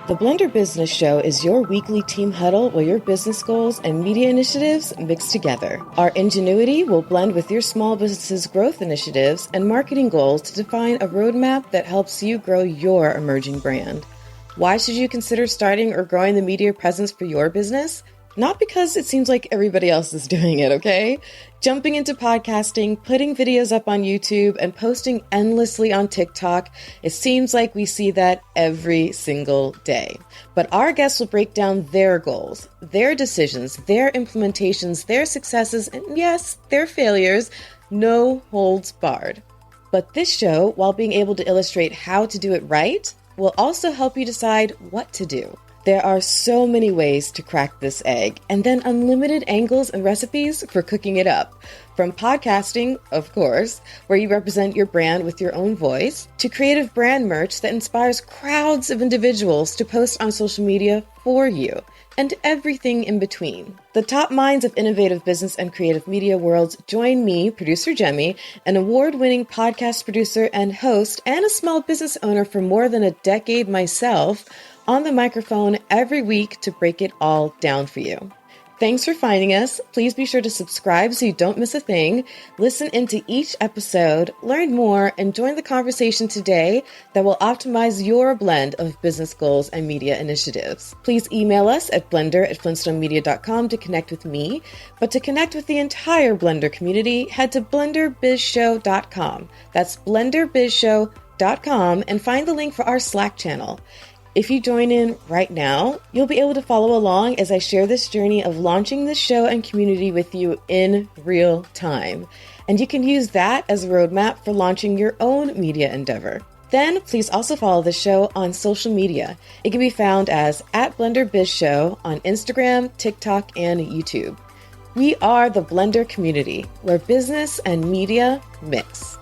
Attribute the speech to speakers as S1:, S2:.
S1: The Blender Business Show is your weekly team huddle where your business goals and media initiatives mix together. Our ingenuity will blend with your small business's growth initiatives and marketing goals to define a roadmap that helps you grow your emerging brand. Why should you consider starting or growing the media presence for your business? Not because it seems like everybody else is doing it, okay? Jumping into podcasting, putting videos up on YouTube, and posting endlessly on TikTok, it seems like we see that every single day. But our guests will break down their goals, their decisions, their implementations, their successes, and yes, their failures, no holds barred. But this show, while being able to illustrate how to do it right, will also help you decide what to do. There are so many ways to crack this egg, and then unlimited angles and recipes for cooking it up. From podcasting, of course, where you represent your brand with your own voice, to creative brand merch that inspires crowds of individuals to post on social media for you, and everything in between. The top minds of innovative business and creative media worlds join me, Producer Jaime, an award-winning podcast producer and host, and a small business owner for more than a decade myself, on the microphone every week to break it all down for you. Thanks for finding us. Please be sure to subscribe so you don't miss a thing. Listen into each episode, learn more, and join the conversation today that will optimize your blend of business goals and media initiatives. Please email us at blender@flintstonemedia.com to connect with me. But to connect with the entire Blender community, head to blenderbizshow.com. That's blenderbizshow.com and find the link for our Slack channel. If you join in right now, you'll be able to follow along as I share this journey of launching the show and community with you in real time. And you can use that as a roadmap for launching your own media endeavor. Then please also follow the show on social media. It can be found as @BlenderBizShow on Instagram, TikTok, and YouTube. We are the Blender community, where business and media mix.